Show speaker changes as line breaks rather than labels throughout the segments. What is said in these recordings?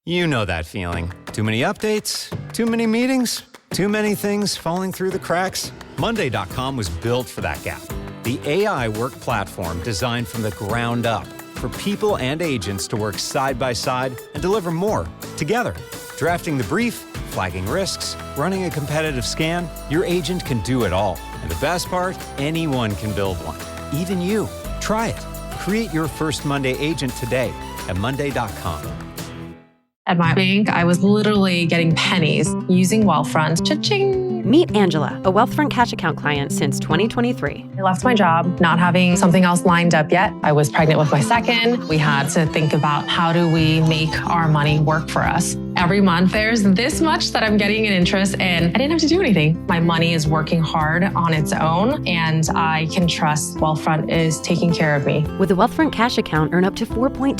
You know that feeling. Too many updates, too many meetings, too many things falling through the cracks. Monday.com was built for that gap. The AI work platform designed from the ground up for people and agents to work side by side and deliver more together. Drafting the brief, flagging risks, running a competitive scan, your agent can do it all. And the best part, anyone can build one, even you. Try it. Create your first Monday agent today at Monday.com.
At my bank, I was literally getting pennies using Wealthfront. Cha-ching!
Meet Angela, a Wealthfront cash account client since 2023.
I left my job, not having something else lined up yet. I was pregnant with my second. We had to think about how do we make our money work for us. Every month, there's this much that I'm getting in interest, and I didn't have to do anything. My money is working hard on its own, and I can trust Wealthfront is taking care of me.
With a Wealthfront cash account, earn up to 4.2%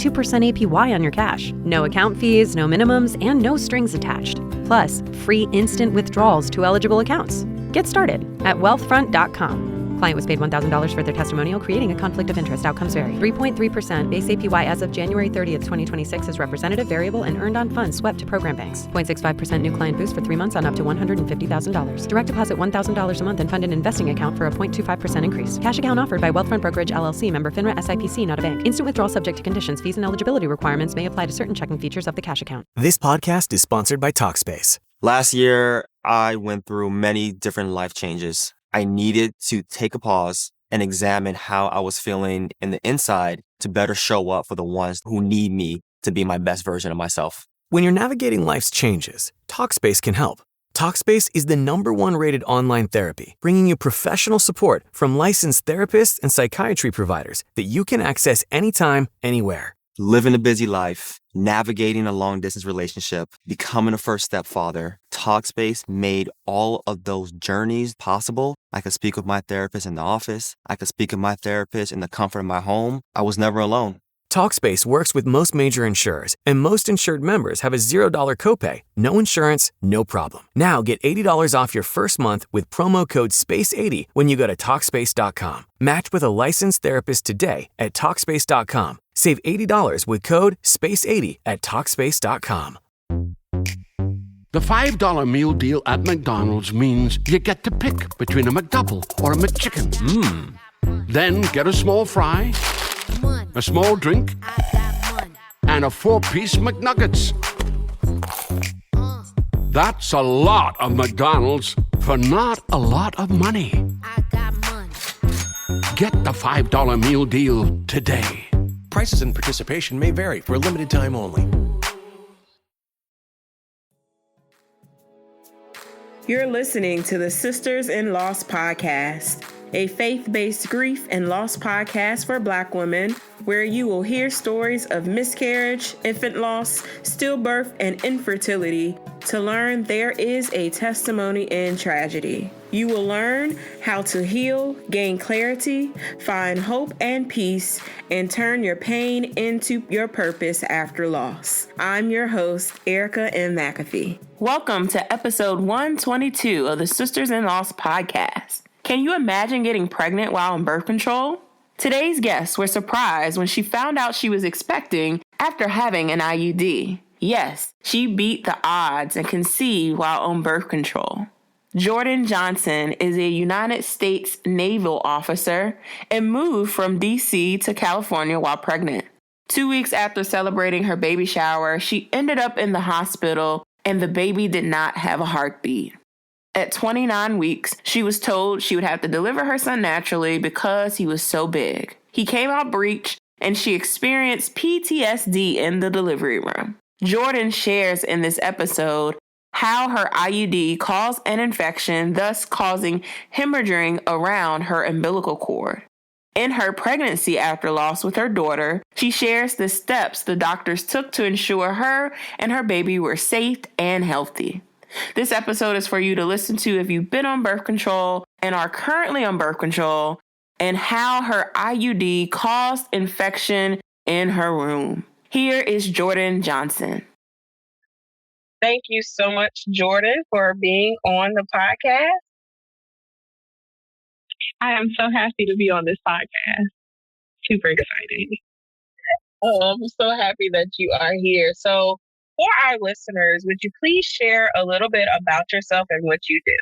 APY on your cash. No account fees, no minimums, and no strings attached. Plus, free instant withdrawals to eligible accounts. Get started at wealthfront.com. Client was paid $1,000 for their testimonial, creating a conflict of interest. Outcomes vary. 3.3% base APY as of January 30th, 2026 is representative, variable, and earned on funds swept to program banks. 0.65% new client boost for 3 months on up to $150,000. Direct deposit $1,000 a month and fund an investing account for a 0.25% increase. Cash account offered by Wealthfront Brokerage LLC, member FINRA SIPC, not a bank. Instant withdrawal subject to conditions. Fees and eligibility requirements may apply to certain checking features of the cash account.
This podcast is sponsored by Talkspace.
Last year, I went through many different life changes. I needed to take a pause and examine how I was feeling in the inside to better show up for the ones who need me to be my best version of myself.
When you're navigating life's changes, Talkspace can help. Talkspace is the #1 rated online therapy, bringing you professional support from licensed therapists and psychiatry providers that you can access anytime, anywhere.
Living a busy life, navigating a long-distance relationship, becoming a first-step father, Talkspace made all of those journeys possible. I could speak with my therapist in the office. I could speak with my therapist in the comfort of my home. I was never alone.
Talkspace works with most major insurers, and most insured members have a $0 copay. No insurance, no problem. Now get $80 off your first month with promo code SPACE80 when you go to Talkspace.com. Match with a licensed therapist today at Talkspace.com. Save $80 with code SPACE80 at Talkspace.com.
The $5 meal deal at McDonald's means you get to pick between a McDouble or a McChicken. Then get a small fry, a small drink, and a 4-piece McNuggets. That's a lot of McDonald's for not a lot of money. Get the $5 meal deal today.
Prices and participation may vary for a limited time only.
You're listening to the Sisters in Loss podcast, a faith-based grief and loss podcast for Black women, where you will hear stories of miscarriage, infant loss, stillbirth, and infertility to learn there is a testimony in tragedy. You will learn how to heal, gain clarity, find hope and peace, and turn your pain into your purpose after loss. I'm your host, Erica M. McAfee. Welcome to episode 122 of the Sisters in Loss podcast. Can you imagine getting pregnant while on birth control? Today's guests were surprised when she found out she was expecting after having an IUD. Yes, she beat the odds and conceived while on birth control. Jordan Johnson is a United States Naval officer and moved from D.C. to California while pregnant. 2 weeks after celebrating her baby shower, she ended up in the hospital and the baby did not have a heartbeat. At 29 weeks, she was told she would have to deliver her son naturally because he was so big. He came out breech and she experienced PTSD in the delivery room. Jordan shares in this episode how her IUD caused an infection, thus causing hemorrhaging around her umbilical cord. In her pregnancy after loss with her daughter, she shares the steps the doctors took to ensure her and her baby were safe and healthy. This episode is for you to listen to if you've been on birth control and are currently on birth control, and how her IUD caused infection in her womb. Here is Jordan Johnson.
Thank you so much, Jordan, for being on the podcast. I am so happy to be on this podcast. Super exciting. I'm so happy that you are here. So For our listeners, would you please share a little bit about yourself and what you do?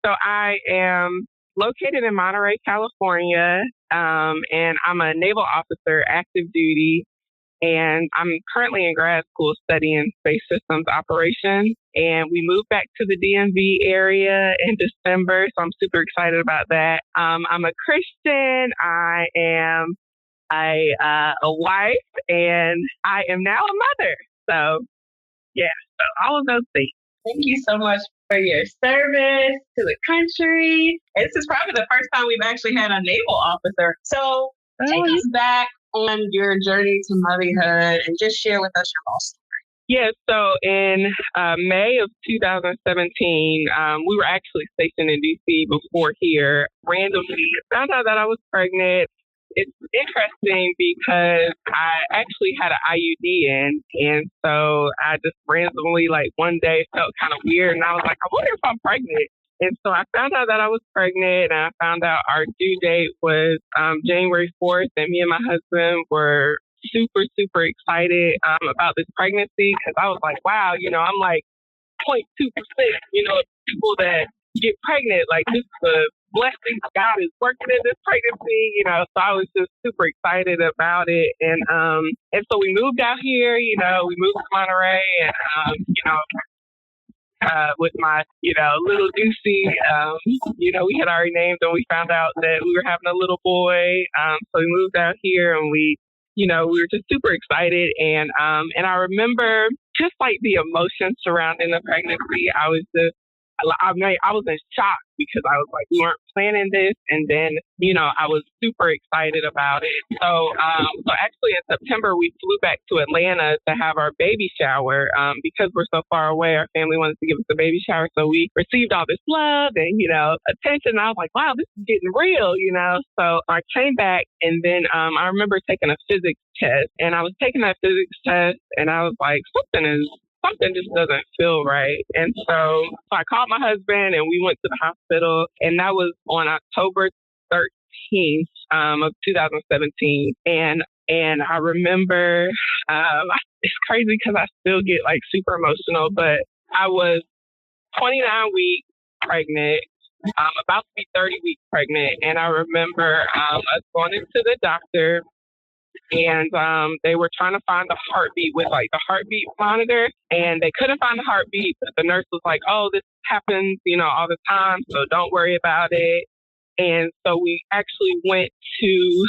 So I am located in Monterey, California, and I'm a naval officer, active duty, and I'm currently in grad school studying space systems operations. And we moved back to the DMV area in December, so I'm super excited about that. I'm a Christian. I am a wife, and I am now a mother. So all of those things.
Thank you so much for your service to the country. This is probably the first time we've actually had a naval officer. So take us back on your journey to motherhood and just share with us your lost story.
Yeah, so in May of 2017, we were actually stationed in D.C. before here. Randomly found out that I was pregnant. It's interesting because I actually had an IUD in, and so I just randomly, like one day, felt kind of weird, and I was like, I wonder if I'm pregnant. And so I found out that I was pregnant, and I found out our due date was January 4th, and me and my husband were super, super excited about this pregnancy because I was like, wow, I'm like 0.2%, people that get pregnant, like this is a blessing God is working in this pregnancy, so I was just super excited about it. And so we moved out here, we moved to Monterey and, with my, little Deucey, we had already named and we found out that we were having a little boy. So we moved out here and we were just super excited. And I remember just like the emotions surrounding the pregnancy. I was in shock because I was like, we weren't planning this. And then, I was super excited about it. So actually in September, we flew back to Atlanta to have our baby shower. Because we're so far away, our family wanted to give us a baby shower. So we received all this love and, attention. I was like, wow, this is getting real, So I came back and then I remember taking a physics test, and I was taking that physics test and I was like, something just doesn't feel right. And so I called my husband and we went to the hospital, and that was on October 13th of 2017. And I remember, it's crazy because I still get like super emotional, but I was 29 weeks pregnant, about to be 30 weeks pregnant. And I remember us going into the doctor, and they were trying to find the heartbeat with like the heartbeat monitor, and they couldn't find the heartbeat. But the nurse was like, oh, this happens, all the time, so don't worry about it. And so we actually went to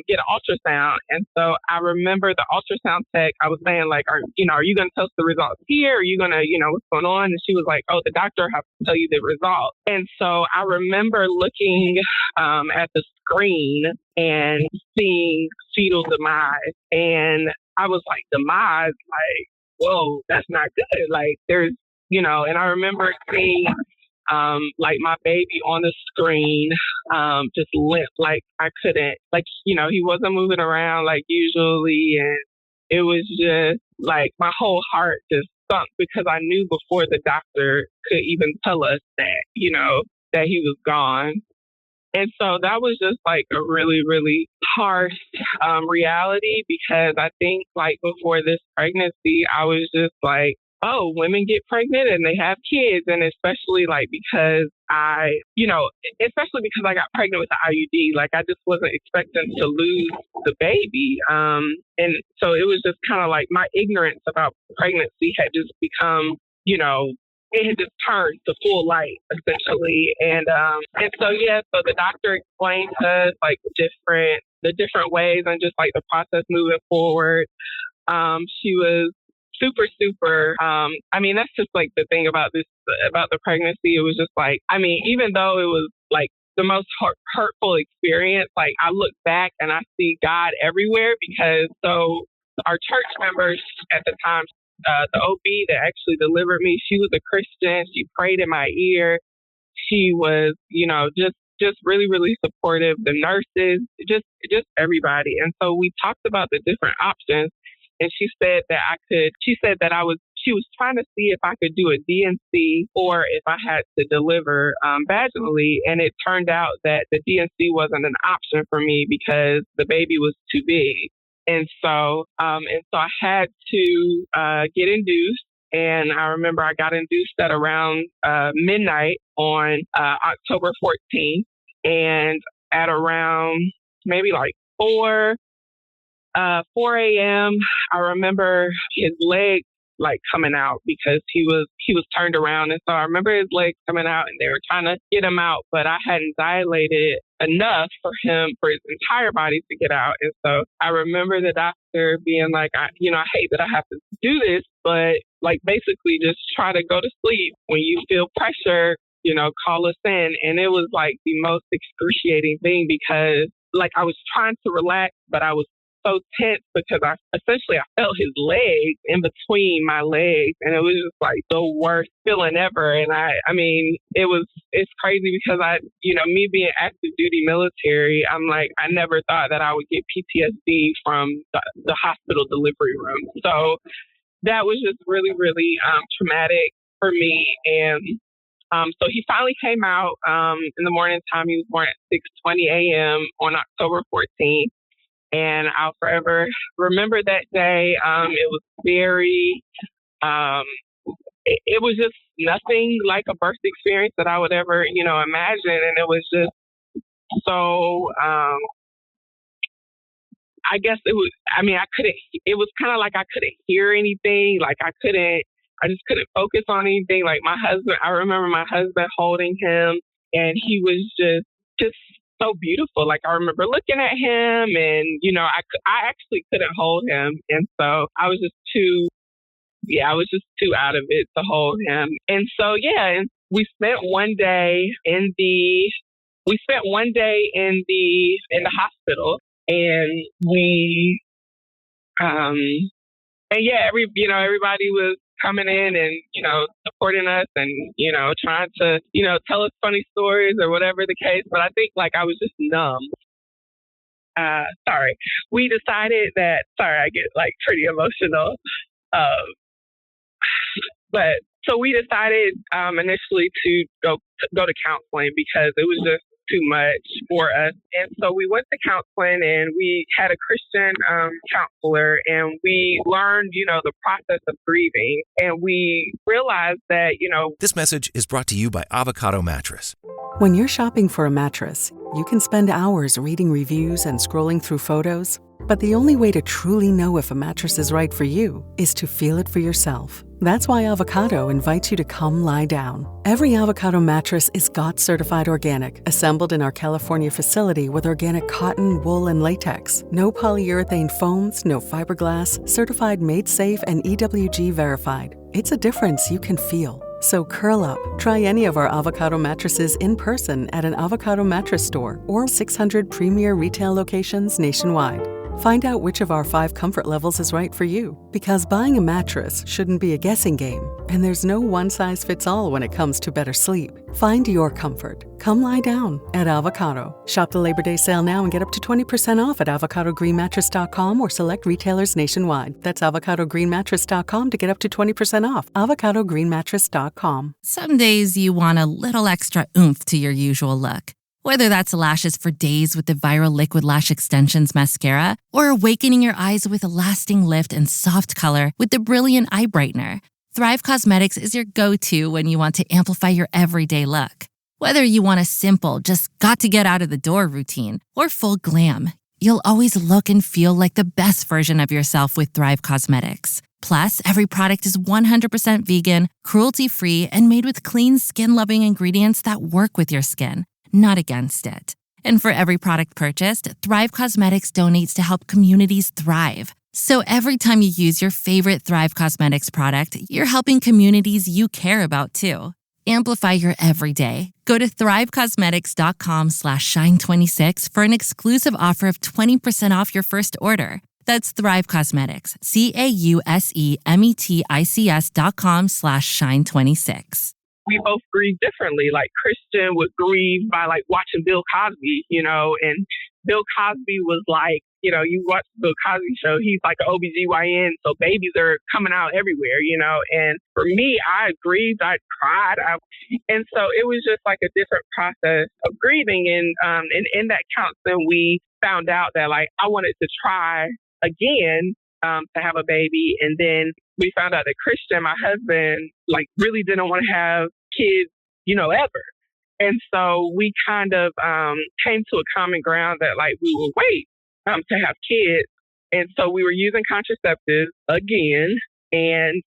get an ultrasound. And so I remember the ultrasound tech, I was saying like, are you going to tell us the results here? Are you going to, what's going on? And she was like, oh, the doctor has to tell you the results. And so I remember looking at the screen and seeing fetal demise. And I was like, demise, like, whoa, that's not good. Like there's, and I remember seeing like my baby on the screen, just limp, like I couldn't, like, he wasn't moving around like usually. And it was just like my whole heart just sunk because I knew before the doctor could even tell us that, that he was gone. And so that was just like a really, really harsh reality, because I think like before this pregnancy, I was just like, oh, women get pregnant and they have kids. And especially like because especially because I got pregnant with the IUD, like I just wasn't expecting to lose the baby. And so it was just kind of like my ignorance about pregnancy had just become, it had just turned to full light essentially. And so the doctor explained to us like the different ways and just like the process moving forward. She was super, super, that's just like the thing about the pregnancy. It was just like, even though it was like the most hurtful experience, like I look back and I see God everywhere, because so our church members at the time, the OB that actually delivered me, she was a Christian. She prayed in my ear. She was, just really, really supportive. The nurses, just everybody. And so we talked about the different options. And she said that she was trying to see if I could do a DNC or if I had to deliver vaginally. And it turned out that the DNC wasn't an option for me because the baby was too big. And so I had to get induced. And I remember I got induced at around midnight on October 14th. And at around maybe like 4 a.m., I remember his leg like coming out because he was turned around. And so I remember his legs coming out and they were trying to get him out, but I hadn't dilated enough for his entire body to get out. And so I remember the doctor being like, I hate that I have to do this, but like basically just try to go to sleep. When you feel pressure, call us in. And it was like the most excruciating thing because like I was trying to relax, but I was so tense because I felt his legs in between my legs, and it was just like the worst feeling ever. And it's crazy because me being active duty military, I'm like, I never thought that I would get PTSD from the hospital delivery room. So that was just really, really traumatic for me. And so he finally came out in the morning time. He was born at 6:20 a.m. on October 14th. And I'll forever remember that day. It was very, it was just nothing like a birth experience that I would ever, imagine. And it was just so, I guess it was, it was kind of like I couldn't hear anything. Like I just couldn't focus on anything. Like I remember my husband holding him, and he was just so beautiful. Like I remember looking at him, and I actually couldn't hold him, and so I was just too out of it to hold him. And so and we spent one day in the hospital, and we everybody was coming in and, supporting us and, trying to, tell us funny stories or whatever the case. But I think like I was just numb. We decided that, I get like pretty emotional. But so we decided initially to go to counseling because it was just too much for us. And so we went to counseling, and we had a Christian counselor, and we learned, the process of grieving. And we realized that,
This message is brought to you by Avocado Mattress.
When you're shopping for a mattress, you can spend hours reading reviews and scrolling through photos. But the only way to truly know if a mattress is right for you is to feel it for yourself. That's why Avocado invites you to come lie down. Every Avocado mattress is GOTS certified organic, assembled in our California facility with organic cotton, wool, and latex. No polyurethane foams, no fiberglass, certified made safe and EWG verified. It's a difference you can feel. So curl up, try any of our Avocado mattresses in person at an Avocado mattress store or 600 premier retail locations nationwide. Find out which of our 5 comfort levels is right for you, because buying a mattress shouldn't be a guessing game, and there's no one-size-fits-all when it comes to better sleep. Find your comfort. Come lie down at Avocado. Shop the Labor Day sale now and get up to 20% off at avocadogreenmattress.com or select retailers nationwide. That's avocadogreenmattress.com to get up to 20% off. avocadogreenmattress.com.
Some days you want a little extra oomph to your usual look. Whether that's lashes for days with the viral Liquid Lash Extensions mascara, or awakening your eyes with a lasting lift and soft color with the Brilliant Eye Brightener, Thrive Causemetics is your go-to when you want to amplify your everyday look. Whether you want a simple, just got to get out of the door routine, or full glam, you'll always look and feel like the best version of yourself with Thrive Causemetics. Plus, every product is 100% vegan, cruelty-free, and made with clean, skin-loving ingredients that work with your skin, not against it. And for every product purchased, Thrive Causemetics donates to help communities thrive. So every time you use your favorite Thrive Causemetics product, you're helping communities you care about too. Amplify your everyday. Go to thrivecosmetics.com/shine26 for an exclusive offer of 20% off your first order. That's Thrive Causemetics, CAUSEMETICS.com/shine26.
We both grieve differently. Like Christian would grieve by like watching Bill Cosby, and Bill Cosby was like, you watch the Bill Cosby show, he's like an OBGYN, so babies are coming out everywhere, and for me, I grieved, I cried, and so it was just like a different process of grieving. And in that counseling, we found out that like I wanted to try again to have a baby. And then we found out that Christian, my husband, like really didn't want to have kids, ever. And so we kind of came to a common ground that like we would wait to have kids. And so we were using contraceptives again, and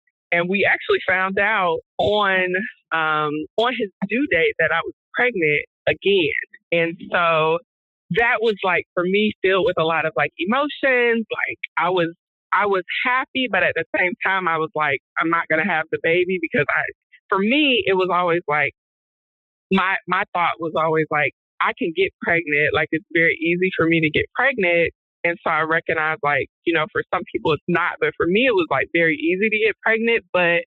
we actually found out on his due date that I was pregnant again. And so that was like for me filled with a lot of like emotions. Like I was happy, but at the same time I was like, I'm not gonna have the baby because for me it was always like my thought was always like, I can get pregnant. Like it's very easy for me to get pregnant. And so I recognized like, for some people it's not, but for me it was like very easy to get pregnant. But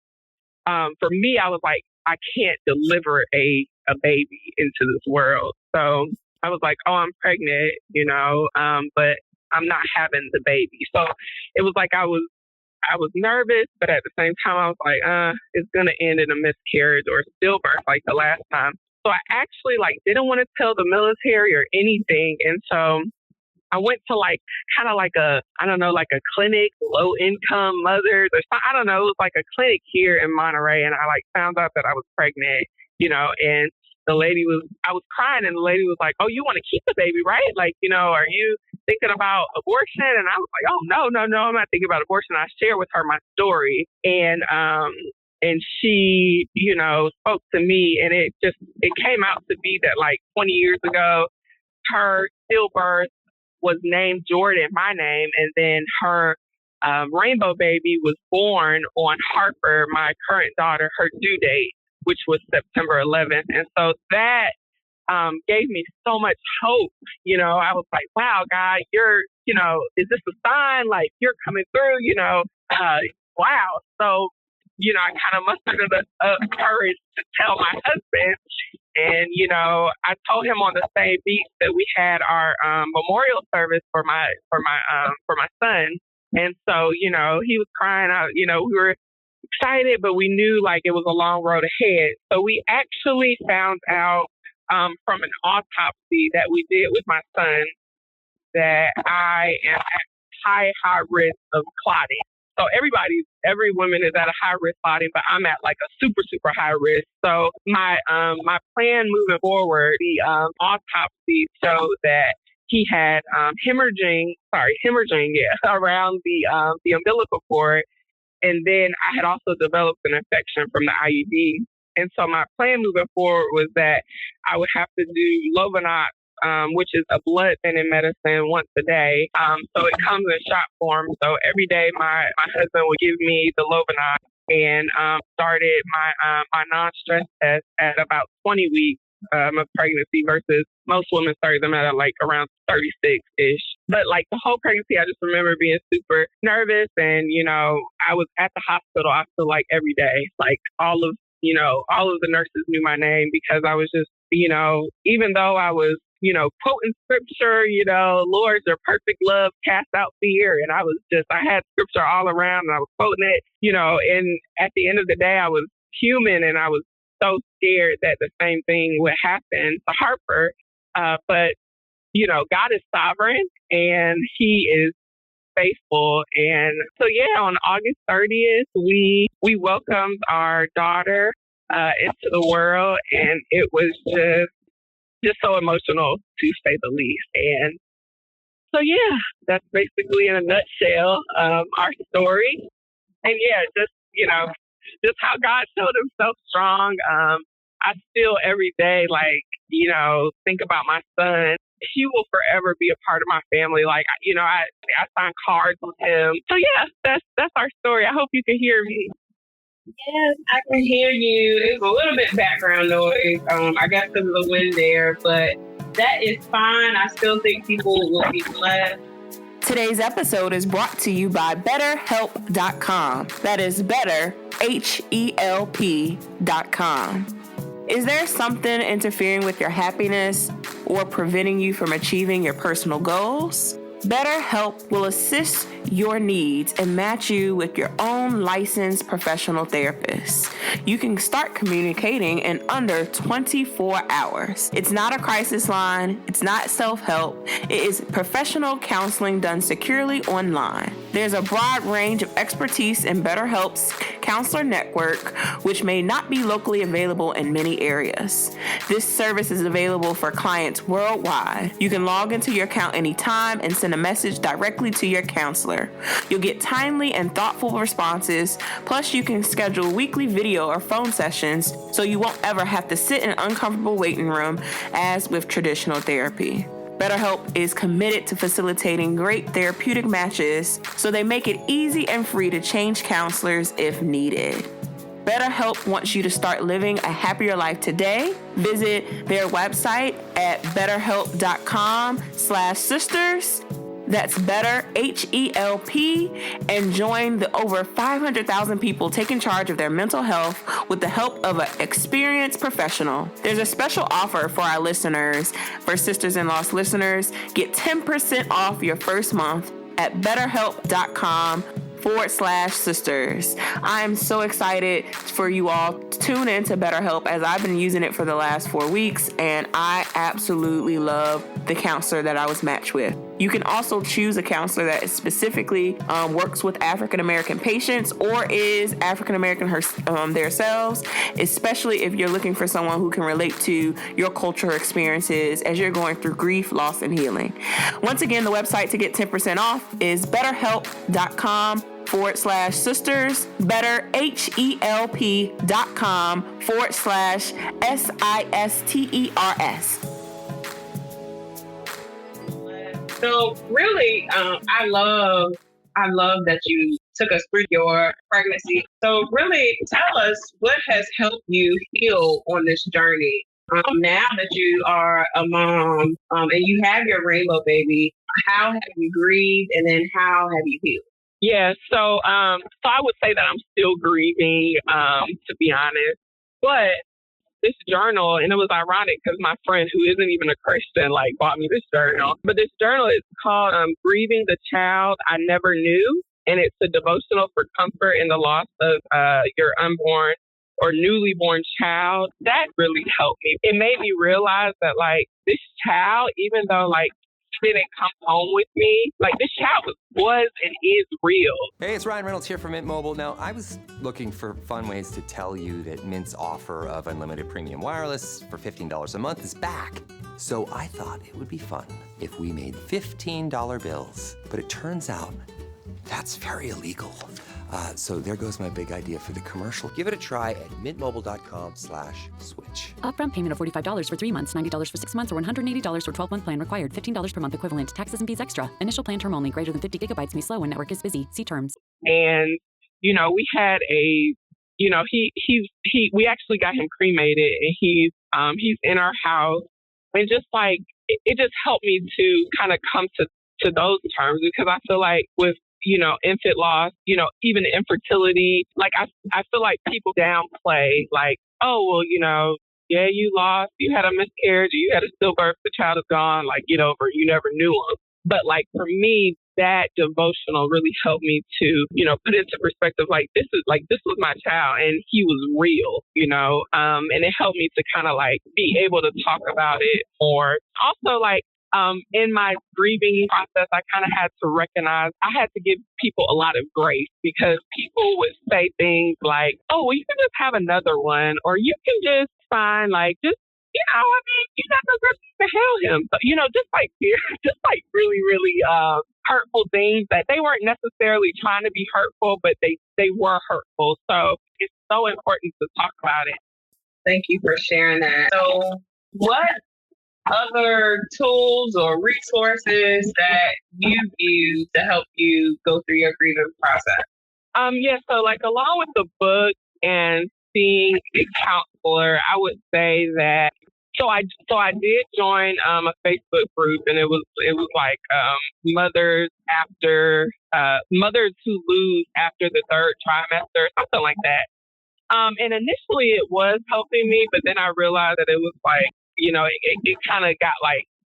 for me, I was like, I can't deliver a baby into this world. So I was like, oh, I'm pregnant, but I'm not having the baby. So it was like I was nervous, but at the same time I was like, it's gonna end in a miscarriage or stillbirth like the last time. So I actually like didn't want to tell the military or anything. And so I went to like kind of like a clinic, low income mothers or something. I don't know. It was like a clinic here in Monterey. And I like found out that I was pregnant, and I was crying and the lady was like, oh, you want to keep the baby, right? Like, are you thinking about abortion? And I was like, oh, no, I'm not thinking about abortion. I shared with her my story and she, spoke to me, and it came out to be that like 20 years ago, her stillbirth was named Jordan, my name, and then her rainbow baby was born on Harper, my current daughter, her due date, which was September 11th. And so that gave me so much hope. I was like, wow, God, you're, is this a sign? Like you're coming through, wow. So, I kind of mustered enough courage to tell my husband. And, I told him on the same beach that we had our memorial service for my son. And so, he was crying out, we were excited, but we knew like it was a long road ahead. So we actually found out from an autopsy that we did with my son that I am at high risk of clotting. So every woman is at a high risk clotting, but I'm at like a super, super high risk. So my plan moving forward, the autopsy showed that he had hemorrhaging around the umbilical cord. And then I had also developed an infection from the IUD. And so my plan moving forward was that I would have to do Lovenox, which is a blood thinning medicine once a day. So it comes in shot form. So every day my husband would give me the Lovenox and started my non-stress test at about 20 weeks of pregnancy versus most women start them at like around 36-ish. But like the whole pregnancy, I just remember being super nervous. And, I was at the hospital, I feel like every day, like all of the nurses knew my name because I was just, even though I was, quoting scripture, Lord, your perfect love cast out fear. And I had scripture all around and I was quoting it, and at the end of the day, I was human and I was so scared that the same thing would happen to Harper. But, God is sovereign and he is faithful. And so, on August 30th, we welcomed our daughter into the world. And it was just so emotional, to say the least. And so, that's basically in a nutshell our story. And just how God showed himself strong. I still every day, think about my son. He will forever be a part of my family. Like, I signed cards with him. So that's our story. I hope you can hear me.
Yes, I can hear you. It's a little bit background noise, I guess because of the wind there, but that is fine. I still think people will be blessed.
Today's episode is brought to you by BetterHelp.com. That is better, HELP.com. Is there something interfering with your happiness or preventing you from achieving your personal goals? BetterHelp will assist your needs and match you with your own licensed professional therapist. You can start communicating in under 24 hours. It's not a crisis line. It's not self-help. It is professional counseling done securely online. There's a broad range of expertise in BetterHelp's counselor network, which may not be locally available in many areas. This service is available for clients worldwide. You can log into your account anytime and send a message directly to your counselor. You'll get timely and thoughtful responses, plus you can schedule weekly video or phone sessions so you won't ever have to sit in an uncomfortable waiting room as with traditional therapy. BetterHelp is committed to facilitating great therapeutic matches, so they make it easy and free to change counselors if needed. BetterHelp wants you to start living a happier life today. Visit their website at betterhelp.com/sisters. That's better, H-E-L-P, and join the over 500,000 people taking charge of their mental health with the help of an experienced professional. There's a special offer for our listeners. For Sisters in Loss listeners, get 10% off your first month at betterhelp.com/sisters. I am so excited for you all to tune into BetterHelp, as I've been using it for the last 4 weeks, and I absolutely love the counselor that I was matched with. You can also choose a counselor that specifically works with African-American patients or is African-American themselves, especially if you're looking for someone who can relate to your cultural experiences as you're going through grief, loss, and healing. Once again, the website to get 10% off is betterhelp.com/sisters, better, HELP.com/SISTERS.
So really, I love that you took us through your pregnancy. So really, tell us what has helped you heal on this journey. Now that you are a mom and you have your rainbow baby, how have you grieved, and then how have you healed?
Yeah, so I would say that I'm still grieving, to be honest. But this journal, and it was ironic because my friend, who isn't even a Christian, bought me this journal. But this journal is called Grieving the Child I Never Knew, and it's a devotional for comfort in the loss of your unborn or newly born child. That really helped me. It made me realize that this child, even though didn't come home with me, this child was and is real.
Hey, it's Ryan Reynolds here from Mint Mobile. Now, I was looking for fun ways to tell you that Mint's offer of unlimited premium wireless for $15 a month is back. So I thought it would be fun if we made $15 bills. But it turns out that's very illegal. So there goes my big idea for the commercial. Give it a try at mintmobile.com/switch.
Upfront payment of $45 for 3 months, $90 for 6 months, or $180 for 12-month plan required. $15 per month equivalent. Taxes and fees extra. Initial plan term only. Greater than 50 gigabytes may slow when network is busy. See terms.
And, we had we actually got him cremated, and he's in our house. And just it just helped me to kind of come to those terms, because I feel like with infant loss, even infertility, I feel like people downplay, oh, well, yeah, you lost, you had a miscarriage, you had a stillbirth, the child is gone, get over, you never knew him. But for me, that devotional really helped me to, put into perspective, this was my child and he was real, and it helped me to kind of be able to talk about it more. Also, in my grieving process, I kind of had to recognize I had to give people a lot of grace, because people would say things like, oh, well, you can just have another one, or you can just find you got no reason to hell him. So, just really, really hurtful things that they weren't necessarily trying to be hurtful, but they were hurtful. So it's so important to talk about it.
Thank you for sharing that. So what other tools or resources that you use to help you go through your grieving process?
So along with the book and seeing a counselor, I would say that I did join a Facebook group, and it was mothers who lose after the third trimester, something like that. And initially it was helping me, but then I realized that it was it kind of got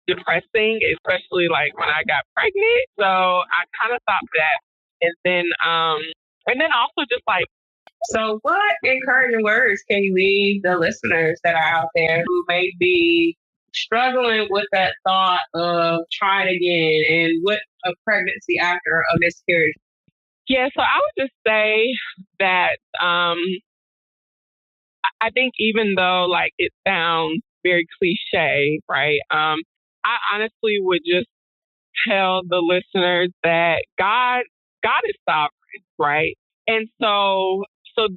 depressing, especially like when I got pregnant. So I kind of stopped that. And then also just like,
so what encouraging words can you leave the listeners that are out there who may be struggling with that thought of trying again and what a pregnancy after a miscarriage?
Yeah, so I would just say that I think even though like it sounds very cliche, right? I honestly would just tell the listeners that God is sovereign, right? And so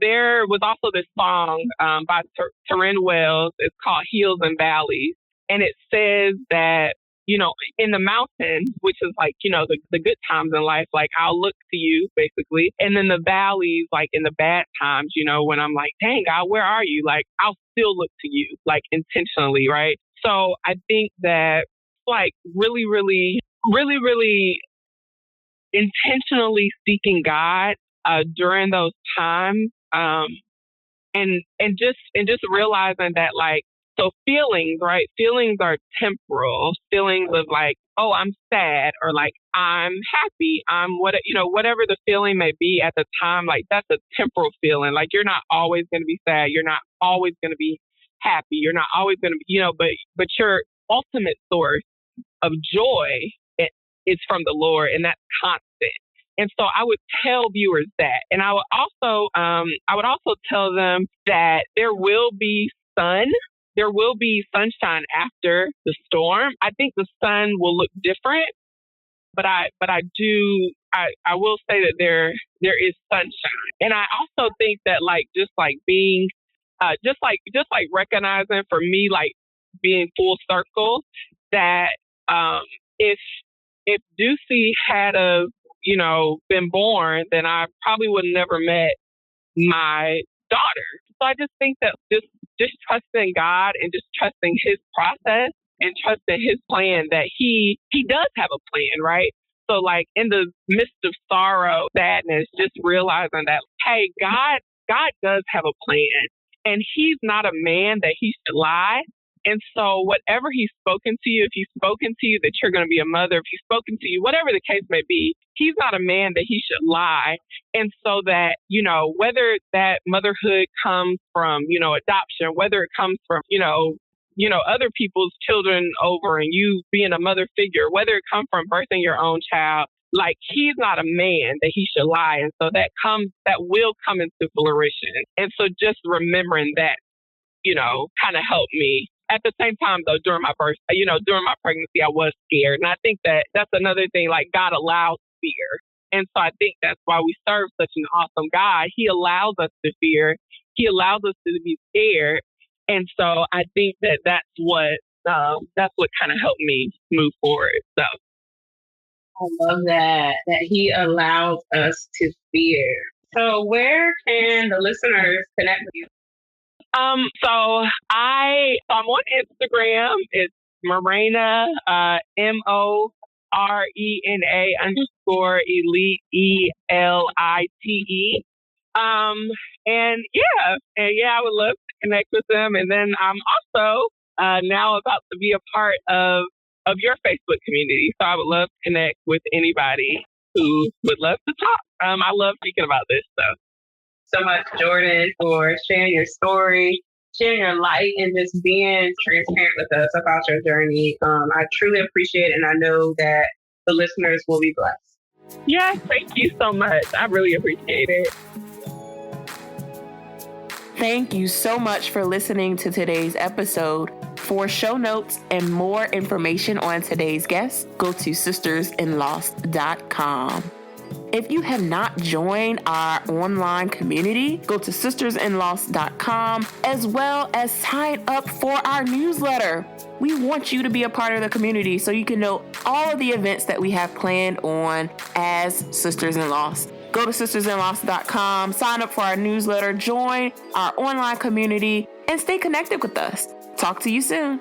there was also this song by Terren Wells. It's called Hills and Valleys. And it says that, you know, in the mountains, which is like, you know, the good times in life, like I'll look to you basically. And then the valleys, like in the bad times, you know, when I'm like, dang, God, where are you? Like I'll still look to you, like intentionally, right? So I think that like really, really, really, really intentionally seeking God during those times, and just realizing that like, so feelings, right? Feelings are temporal. Feelings of like, oh, I'm sad, or like I'm happy. I'm whatever the feeling may be at the time. Like that's a temporal feeling. Like you're not always going to be sad. You're not always going to be happy. You're not always going to be, but your ultimate source of joy is from the Lord, and that's constant. And so I would tell viewers that, and I would also tell them that there will be sun. There will be sunshine after the storm. I think the sun will look different, but I will say that there is sunshine. And I also think that like just like being just like recognizing for me, like being full circle, that if Ducey had been born, then I probably would have never met my daughter. So I just think that just trusting God and just trusting His process and trusting His plan, that He does have a plan, right? So like in the midst of sorrow, sadness, just realizing that, hey, God does have a plan, and He's not a man that He should lie. And so whatever He's spoken to you, if He's spoken to you that you're going to be a mother, if He's spoken to you, whatever the case may be, He's not a man that He should lie. And so that, whether that motherhood comes from, adoption, whether it comes from, other people's children over and you being a mother figure, whether it comes from birthing your own child, like He's not a man that He should lie. And so that will come into fruition. And so just remembering that, kind of helped me. At the same time, though, during my pregnancy, I was scared. And I think that that's another thing, like God allows fear. And so I think that's why we serve such an awesome God. He allows us to fear. He allows us to be scared. And so I think that that's what kind of helped me move forward. So
I love that He allows us to fear. So where can the listeners connect with you?
So I'm on Instagram. It's Morena, MORENA_elite, ELITE. And I would love to connect with them. And then I'm also now about to be a part of your Facebook community. So I would love to connect with anybody who would love to talk. I love speaking about this stuff.
So much, Jordan, for sharing your story, sharing your light, and just being transparent with us about your journey. I truly appreciate it, and I know that the listeners will be blessed.
Yes, thank you so much. I really appreciate it.
Thank you so much for listening to today's episode. For show notes and more information on today's guest, go to sistersinlost.com. If you have not joined our online community, go to sistersinlost.com, as well as sign up for our newsletter. We want you to be a part of the community so you can know all of the events that we have planned on as Sisters in Lost. Go to sistersinlost.com, sign up for our newsletter, join our online community, and stay connected with us. Talk to you soon.